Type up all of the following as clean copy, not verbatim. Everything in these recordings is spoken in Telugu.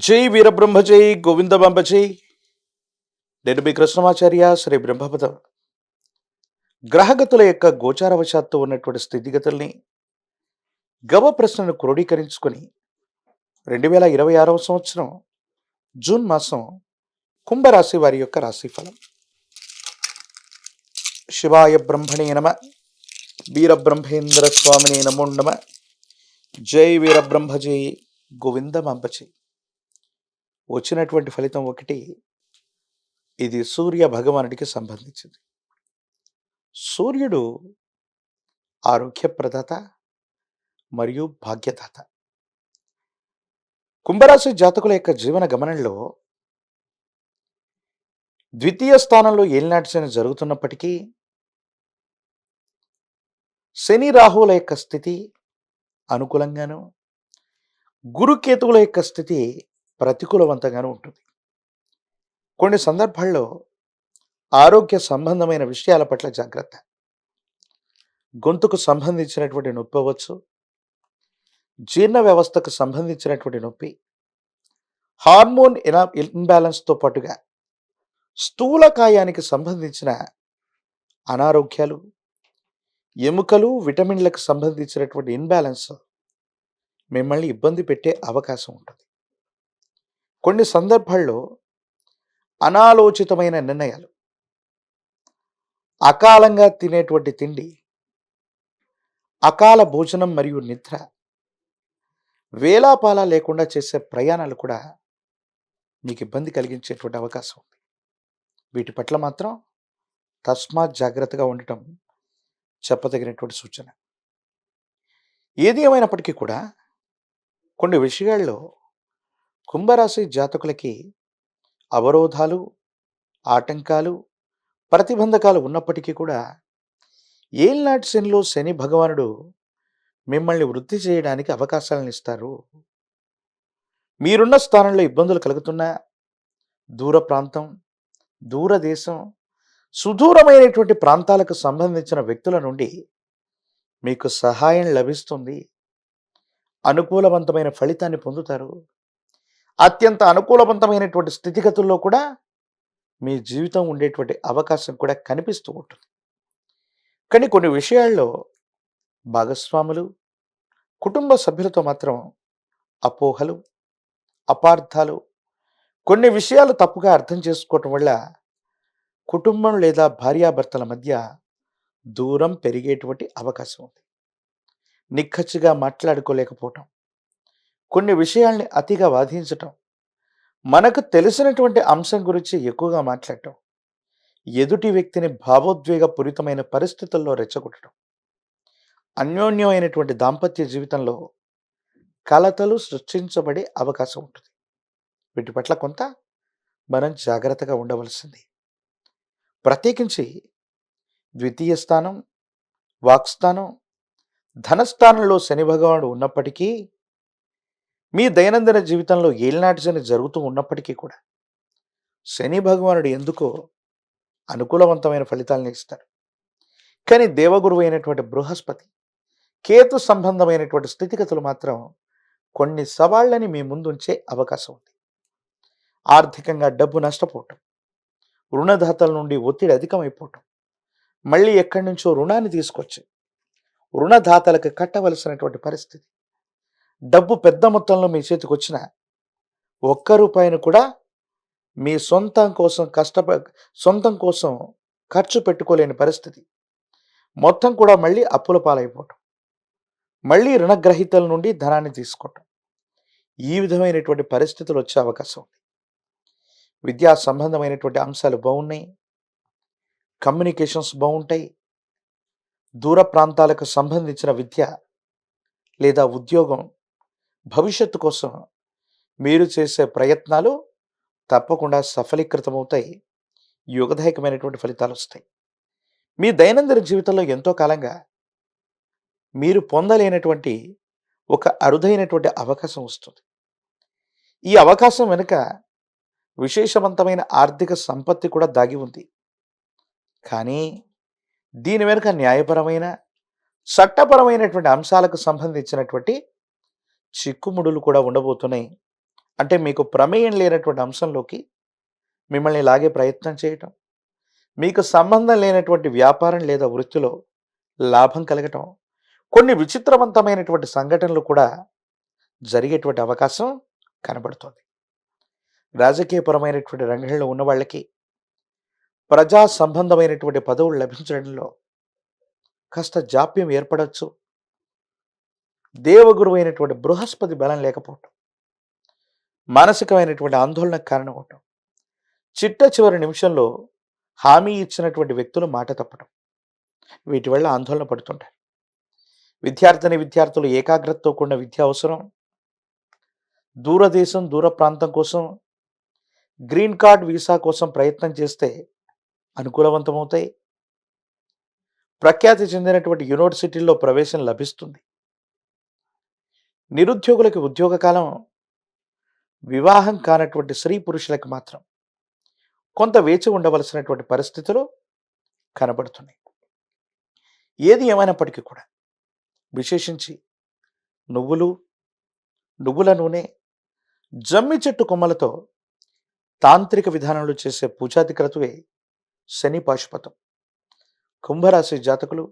జై వీరబ్రహ్మ జై గోవిందమాంబ జై. నేను మీ కృష్ణమాచార్య శ్రీ బ్రహ్మపదం. గ్రహగతుల యొక్క గోచారవశాత్తు ఉన్నటువంటి స్థితిగతుల్ని గవ ప్రశ్నను క్రోడీకరించుకొని 2026 సంవత్సరం జూన్ మాసం కుంభరాశి వారి యొక్క రాశిఫలం. శివాయ బ్రహ్మణే నమ. వీరబ్రహ్మేంద్ర స్వామినే నమో నమ. జై వీరబ్రహ్మ జై గోవిందమాంబ జై. వచ్చినటువంటి ఫలితం ఒకటి. ఇది సూర్య భగవానుడికి సంబంధించింది. సూర్యుడు ఆరోగ్యప్రదాత మరియు భాగ్యదాత. కుంభరాశి జాతకుల యొక్క జీవన గమనంలో ద్వితీయ స్థానంలో ఏలినాటి శని జరుగుతున్నప్పటికీ శని రాహువుల యొక్క స్థితి అనుకూలంగాను, గురుకేతువుల యొక్క స్థితి ప్రతికూలవంతంగాను ఉంటుంది. కొన్ని సందర్భాల్లో ఆరోగ్య సంబంధమైన విషయాల పట్ల జాగ్రత్త. గొంతుకు సంబంధించినటువంటి నొప్పి అవ్వచ్చు, జీర్ణ వ్యవస్థకు సంబంధించినటువంటి నొప్పి, హార్మోన్ ఇన్బ్యాలెన్స్తో పాటుగా స్థూలకాయానికి సంబంధించిన అనారోగ్యాలు, ఎముకలు విటమిన్లకు సంబంధించినటువంటి ఇన్బ్యాలెన్స్ మిమ్మల్ని ఇబ్బంది పెట్టే అవకాశం ఉంటుంది. కొన్ని సందర్భాల్లో అనాలోచితమైన నిర్ణయాలు, అకాలంగా తినేటువంటి తిండి, అకాల భోజనం మరియు నిద్ర, వేలాపాలా లేకుండా చేసే ప్రయాణాలు కూడా మీకు ఇబ్బంది కలిగించేటువంటి అవకాశం ఉంది. వీటి పట్ల మాత్రం తస్మాత్ జాగ్రత్తగా ఉండటం చెప్పదగినటువంటి సూచన. ఏది ఏమైనప్పటికీ కూడా కొన్ని విషయాల్లో కుంభరాశి జాతకులకి అవరోధాలు, ఆటంకాలు, ప్రతిబంధకాలు ఉన్నప్పటికీ కూడా ఏలినాటి శనిలో శని భగవానుడు మిమ్మల్ని వృద్ధి చేయడానికి అవకాశాలను ఇస్తారు. మీరున్న స్థానంలో ఇబ్బందులు కలుగుతున్నా దూర ప్రాంతం, దూరదేశం, సుదూరమైనటువంటి ప్రాంతాలకు సంబంధించిన వ్యక్తుల నుండి మీకు సహాయం లభిస్తుంది. అనుకూలవంతమైన ఫలితాన్ని పొందుతారు. అత్యంత అనుకూలవంతమైనటువంటి స్థితిగతుల్లో కూడా మీ జీవితం ఉండేటువంటి అవకాశం కూడా కనిపిస్తూ ఉంటుంది. కానీ కొన్ని విషయాల్లో భాగస్వాములు, కుటుంబ సభ్యులతో మాత్రం అపోహలు, అపార్థాలు, కొన్ని విషయాలు తప్పుగా అర్థం చేసుకోవటం వల్ల కుటుంబం లేదా భార్యాభర్తల మధ్య దూరం పెరిగేటువంటి అవకాశం ఉంది. నిక్కచ్చిగా మాట్లాడుకోలేకపోవటం, కొన్ని విషయాల్ని అతిగా వాదించటం, మనకు తెలిసినటువంటి అంశం గురించి ఎక్కువగా మాట్లాడటం, ఎదుటి వ్యక్తిని భావోద్వేగపూరితమైన పరిస్థితుల్లో రెచ్చగొట్టడం, అన్యోన్యమైనటువంటి దాంపత్య జీవితంలో కలతలు సృష్టించబడే అవకాశం ఉంటుంది. వీటి పట్ల కొంత మనం జాగ్రత్తగా ఉండవలసింది. ప్రత్యేకించి ద్వితీయ స్థానం, వాక్స్థానం, ధనస్థానంలో శని భగవానుడు ఉన్నప్పటికీ, మీ దైనందిన జీవితంలో ఏలినాటి శని జరుగుతూ ఉన్నప్పటికీ కూడా శని భగవానుడు ఎందుకో అనుకూలవంతమైన ఫలితాలను ఇస్తాడు. కానీ దేవగురువు అయినటువంటి బృహస్పతి, కేతు సంబంధమైనటువంటి స్థితిగతులు మాత్రం కొన్ని సవాళ్ళని మీ ముందుంచే అవకాశం ఉంది. ఆర్థికంగా డబ్బు నష్టపోవటం, రుణదాతల నుండి ఒత్తిడి అధికమైపోవటం, మళ్ళీ ఎక్కడి నుంచో రుణాన్ని తీసుకొచ్చి రుణదాతలకు కట్టవలసినటువంటి పరిస్థితి, డబ్బు పెద్ద మొత్తంలో మీ చేతికి వచ్చిన ఒక్క రూపాయిని కూడా మీ సొంతం కోసం ఖర్చు పెట్టుకోలేని పరిస్థితి, మొత్తం కూడా మళ్ళీ అప్పుల పాలైపోవటం, మళ్ళీ రుణగ్రహీతల నుండి ధనాన్ని తీసుకోవటం, ఈ విధమైనటువంటి పరిస్థితులు వచ్చే అవకాశం ఉంది. విద్యా సంబంధమైనటువంటి అంశాలు బాగున్నాయి, కమ్యూనికేషన్స్ బాగుంటాయి, దూర ప్రాంతాలకు సంబంధించిన విద్య లేదా ఉద్యోగం, భవిష్యత్తు కోసం మీరు చేసే ప్రయత్నాలు తప్పకుండా సఫలీకృతమవుతాయి. యోగదాయకమైనటువంటి ఫలితాలు వస్తాయి. మీ దైనందిన జీవితంలో ఎంతో కాలంగా మీరు పొందలేనటువంటి ఒక అరుదైనటువంటి అవకాశం వస్తుంది. ఈ అవకాశం వెనుక విశేషవంతమైన ఆర్థిక సంపత్తి కూడా దాగి ఉంది. కానీ దీని వెనుక న్యాయపరమైన, చట్టపరమైనటువంటి అంశాలకు సంబంధించినటువంటి చిక్కుముడులు కూడా ఉండబోతున్నాయి. అంటే మీకు ప్రమేయం లేనటువంటి అంశంలోకి మిమ్మల్ని లాగే ప్రయత్నం చేయటం, మీకు సంబంధం లేనటువంటి వ్యాపారం లేదా వృత్తిలో లాభం కలగటం, కొన్ని విచిత్రవంతమైనటువంటి సంఘటనలు కూడా జరిగేటువంటి అవకాశం కనబడుతోంది. రాజకీయపరమైనటువంటి రంగంలో ఉన్న వాళ్ళకి ప్రజా సంబంధమైనటువంటి పదవులు లభించడంలో కాస్త జాప్యం ఏర్పడవచ్చు. దేవగురువైనటువంటి బృహస్పతి బలం లేకపోవటం, మానసికమైనటువంటి ఆందోళనకు కారణమవటం, చిట్ట చివరి నిమిషంలో హామీ ఇచ్చినటువంటి వ్యక్తులు మాట తప్పటం, వీటి వల్ల ఆందోళన పడుతుంటారు. విద్యార్థులు ఏకాగ్రతతో కూడిన విద్య అవసరం. దూరదేశం దూర ప్రాంతం కోసం గ్రీన్ కార్డ్ వీసా కోసం ప్రయత్నం చేస్తే అనుకూలవంతమవుతాయి. ప్రఖ్యాతి చెందినటువంటి యూనివర్సిటీల్లో ప్రవేశం లభిస్తుంది. నిరుద్యోగులకి ఉద్యోగ కాలం, వివాహం కానటువంటి స్త్రీ పురుషులకు మాత్రం కొంత వేచి ఉండవలసినటువంటి పరిస్థితులు కనబడుతున్నాయి. ఏది ఏమైనప్పటికీ కూడా విశేషించి నువ్వుల నూనె, జమ్మి చెట్టు కొమ్మలతో తాంత్రిక విధానంలో చేసే పూజాది క్రతువే శని పాశుపతం. కుంభరాశి జాతకులు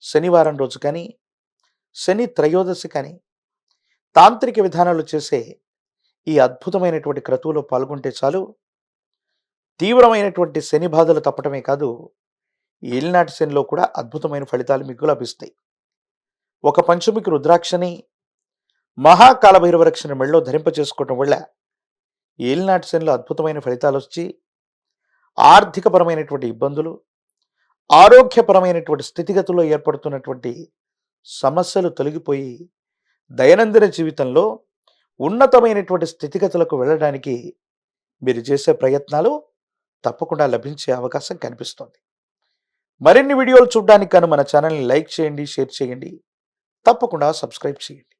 శనివారం రోజు కానీ, శని త్రయోదశి కానీ తాంత్రిక విధానాలు చేసే ఈ అద్భుతమైనటువంటి క్రతువులో పాల్గొంటే చాలు, తీవ్రమైనటువంటి శని బాధలు తప్పటమే కాదు, ఏలినాటి శనిలో కూడా అద్భుతమైన ఫలితాలు మీకు లభిస్తాయి. ఒక పంచమికి రుద్రాక్షని, మహాకాలభైరవ రక్షణ మెళ్ళలో ధరింప చేసుకోవటం వల్ల ఏలినాటి శనిలో అద్భుతమైన ఫలితాలు వచ్చి ఆర్థికపరమైనటువంటి ఇబ్బందులు, ఆరోగ్యపరమైనటువంటి స్థితిగతుల్లో ఏర్పడుతున్నటువంటి సమస్యలు తొలగిపోయి దైనందిన జీవితంలో ఉన్నతమైనటువంటి స్థితిగతులకు వెళ్ళడానికి మీరు చేసే ప్రయత్నాలు తప్పకుండా లభించే అవకాశం కనిపిస్తుంది. మరిన్ని వీడియోలు చూడడానికి గాను మన ఛానల్ని లైక్ చేయండి, షేర్ చేయండి, తప్పకుండా సబ్స్క్రైబ్ చేయండి.